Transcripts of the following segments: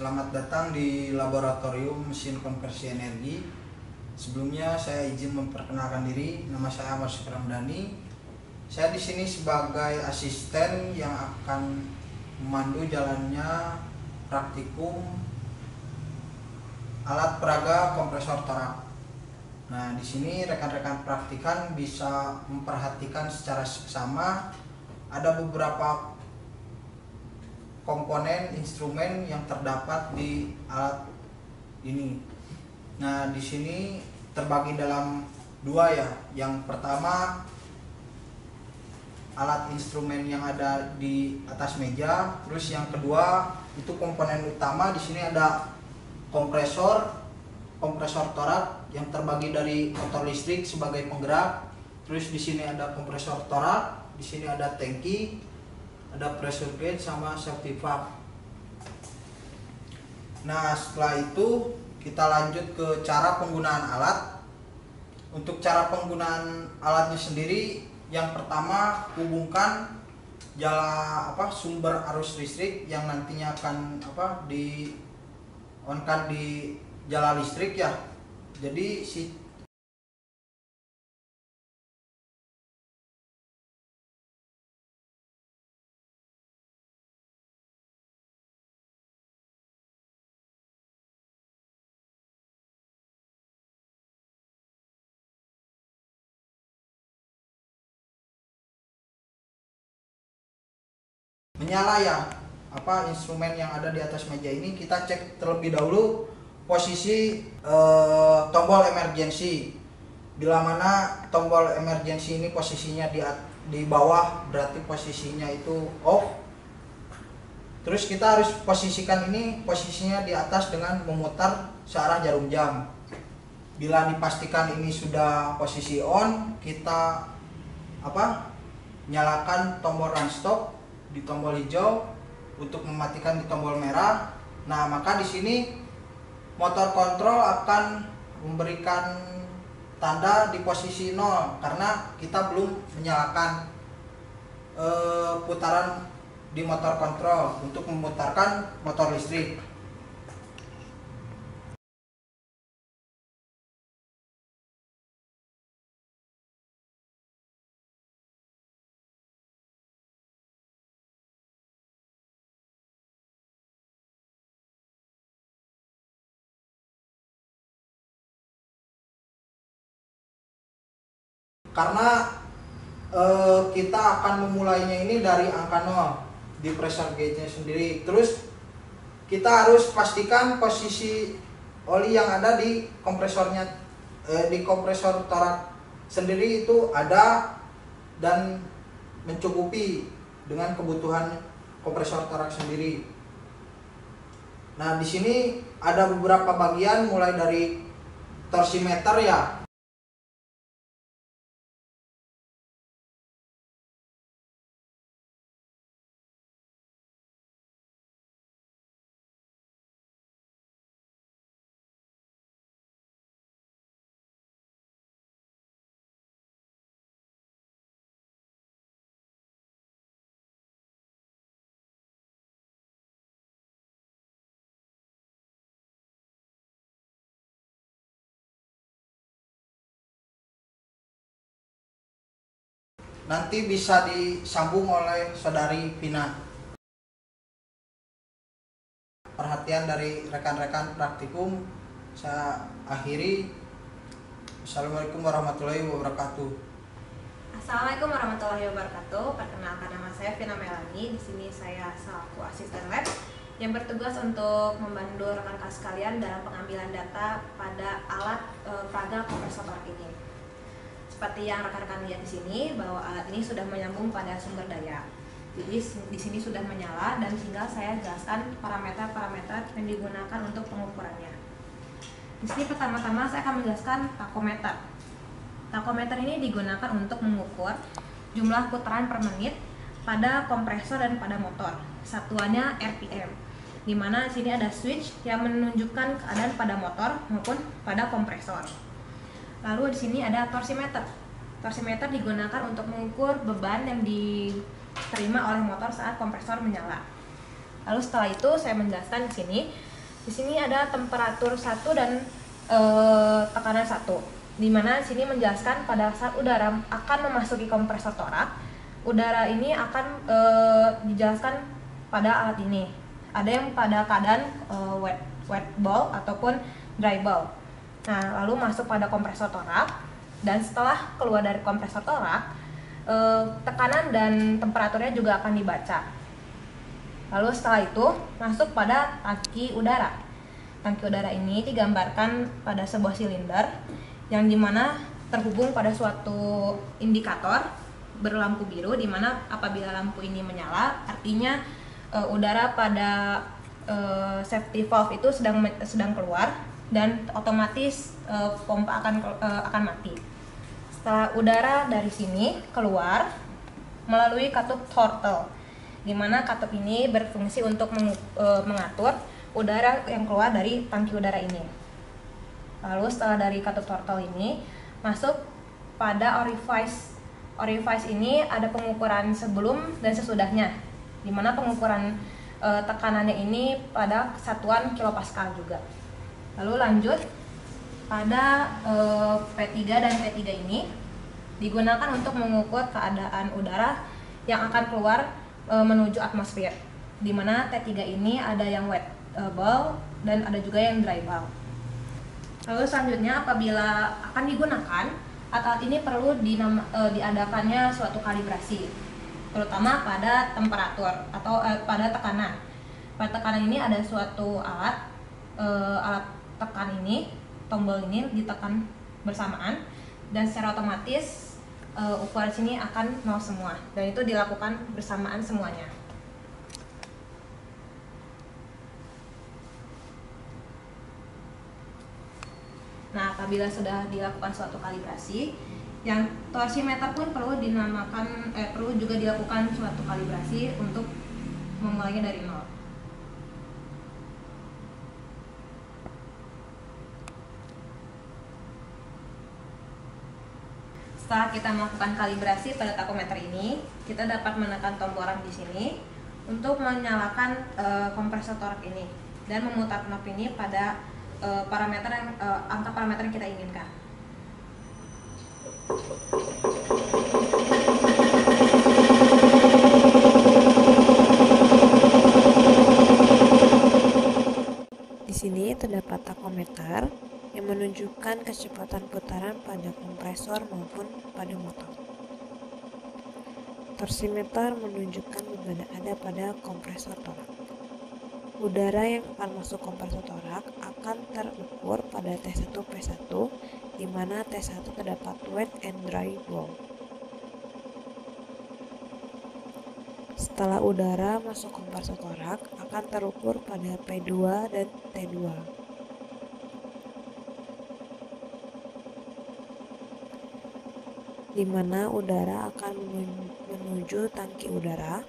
Selamat datang di Laboratorium Mesin Konversi Energi. Sebelumnya saya izin memperkenalkan diri, nama saya Mas Ramdhani. Saya di sini sebagai asisten yang akan memandu jalannya praktikum alat peraga kompresor torak. Nah, di sini rekan-rekan praktikan bisa memperhatikan secara seksama ada beberapa komponen instrumen yang terdapat di alat ini. Nah, di sini terbagi dalam dua ya. Yang pertama alat instrumen yang ada di atas meja, terus yang kedua itu komponen utama. Di sini ada kompresor torak yang terbagi dari motor listrik sebagai penggerak. Terus di sini ada kompresor torak, di sini ada tangki, ada pressure gauge sama safety valve. Nah, setelah itu kita lanjut ke cara penggunaan alat. Untuk cara penggunaan alatnya sendiri, yang pertama hubungkan sumber arus listrik yang nantinya akan di on-kan di jala listrik ya. Jadi menyala ya instrumen yang ada di atas meja ini. Kita cek terlebih dahulu posisi tombol emergency. Bila mana tombol emergency ini posisinya di bawah, berarti posisinya itu off. Terus kita harus posisikan ini posisinya di atas dengan memutar searah jarum jam. Bila dipastikan ini sudah posisi on, kita nyalakan tombol run stop di tombol hijau untuk mematikan di tombol merah. Nah, maka di sini motor kontrol akan memberikan tanda di posisi 0 karena kita belum menyalakan putaran di motor kontrol untuk memutarkan motor listrik. Karena kita akan memulainya ini dari angka 0 di pressure gauge-nya sendiri. Terus kita harus pastikan posisi oli yang ada di kompresornya, di kompresor torak sendiri itu ada dan mencukupi dengan kebutuhan kompresor torak sendiri. Nah, di sini ada beberapa bagian mulai dari torsimeter ya. Nanti bisa disambung oleh saudari Vina. Perhatian dari rekan-rekan praktikum saya akhiri. Assalamualaikum warahmatullahi wabarakatuh. Assalamualaikum warahmatullahi wabarakatuh. Perkenalkan, nama saya Vina Melani. Di sini saya selaku asisten lab yang bertugas untuk membantu rekan-rekan sekalian dalam pengambilan data pada alat peraga kompresor torak ini. Seperti yang rekan-rekan lihat di sini, bahwa alat ini sudah menyambung pada sumber daya. Jadi di sini sudah menyala dan tinggal saya jelaskan parameter-parameter yang digunakan untuk pengukurannya. Di sini pertama-tama saya akan menjelaskan takometer. Takometer ini digunakan untuk mengukur jumlah putaran per menit pada kompresor dan pada motor. Satuannya RPM. Di mana di sini ada switch yang menunjukkan keadaan pada motor maupun pada kompresor. Lalu di sini ada torsimeter. Torsimeter digunakan untuk mengukur beban yang diterima oleh motor saat kompresor menyala. Lalu setelah itu saya menjelaskan di sini Di sini ada temperatur 1 dan tekanan 1. Di mana sini menjelaskan pada saat udara akan memasuki kompresor torak, udara ini akan dijelaskan pada alat ini. Ada yang pada keadaan wet bulb ataupun dry bulb. Nah, lalu masuk pada kompresor torak, dan setelah keluar dari kompresor torak, tekanan dan temperaturnya juga akan dibaca. Lalu setelah itu masuk pada tangki udara. Tangki udara ini digambarkan pada sebuah silinder yang dimana terhubung pada suatu indikator berlampu biru, dimana apabila lampu ini menyala artinya udara pada safety valve itu sedang keluar, dan otomatis pompa akan mati. Setelah udara dari sini keluar melalui katup throttle, di mana katup ini berfungsi untuk mengatur udara yang keluar dari tangki udara ini. Lalu setelah dari katup throttle ini masuk pada orifice. Orifice ini ada pengukuran sebelum dan sesudahnya, di mana pengukuran tekanannya ini pada satuan kilopascal juga. Lalu lanjut pada P3 dan T3 ini digunakan untuk mengukur keadaan udara yang akan keluar menuju atmosfer, di mana T3 ini ada yang wet bulb dan ada juga yang dry bulb. Lalu selanjutnya apabila akan digunakan, alat ini perlu diadakannya suatu kalibrasi, terutama pada temperatur atau pada tekanan. Pada tekanan ini ada suatu alat tekan ini, tombol ini ditekan bersamaan, dan secara otomatis ukuran sini akan 0 semua, dan itu dilakukan bersamaan semuanya. Nah, apabila sudah dilakukan suatu kalibrasi, yang torsimeter pun perlu perlu juga dilakukan suatu kalibrasi untuk memulainya dari 0. Setelah kita melakukan kalibrasi pada takometer ini, kita dapat menekan tombol rem di sini untuk menyalakan kompresor torak ini dan memutar knob ini pada angka parameter yang kita inginkan. Di sini terdapat takometer yang menunjukkan kecepatan putaran pada kompresor maupun pada motor. Torsimeter menunjukkan beban yang ada pada kompresor torak. Udara yang akan masuk kompresor torak akan terukur pada T1 P1, di mana T1 terdapat wet and dry bulb. Setelah udara masuk kompresor torak akan terukur pada P2 dan T2. Di mana udara akan menuju tangki udara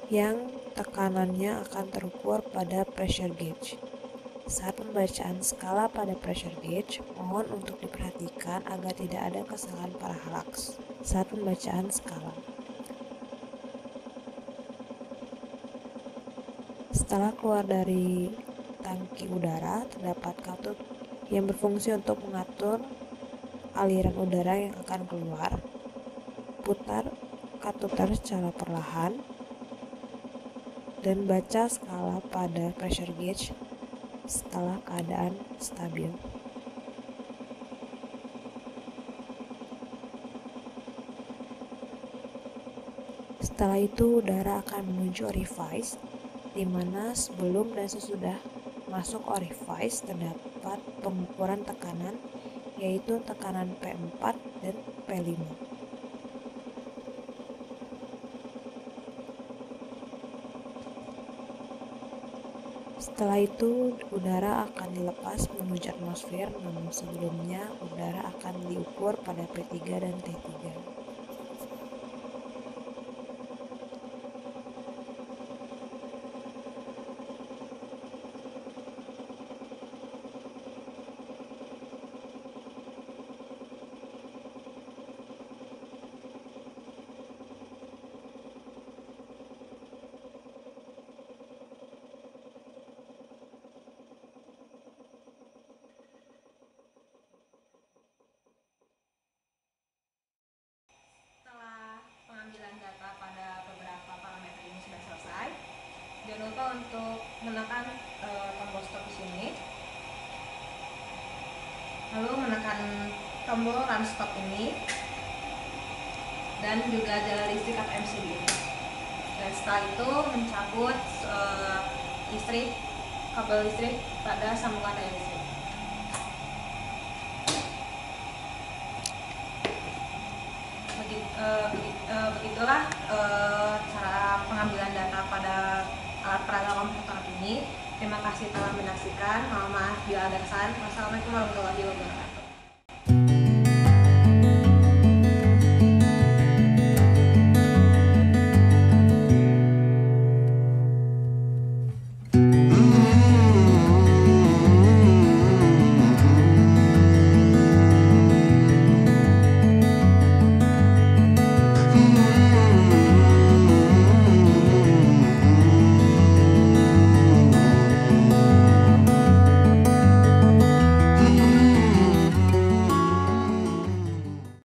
yang tekanannya akan terukur pada pressure gauge. Saat pembacaan skala pada pressure gauge, mohon untuk diperhatikan agar tidak ada kesalahan parallax saat pembacaan skala. Setelah keluar dari tangki udara, terdapat katup yang berfungsi untuk mengatur aliran udara yang akan keluar. Putar katup secara perlahan dan baca skala pada pressure gauge setelah keadaan stabil. Setelah itu udara akan menuju orifice, di mana sebelum dan sesudah masuk orifice terdapat pengukuran tekanan, yaitu tekanan P4 dan P5. Setelah itu udara akan dilepas menuju atmosfer, namun sebelumnya udara akan diukur pada P3 dan T3. untuk menekan tombol stop di sini, lalu menekan tombol run stop ini, dan juga jalan listrik atau MCB. Dan setelah itu mencabut kabel listrik pada sambungan daya listrik. Begitulah cara pengambilan data pada alat peraga komputer ini. Terima kasih telah menyaksikan. Mohon maaf bila ada kesalahan. Wassalamualaikum warahmatullahi wabarakatuh.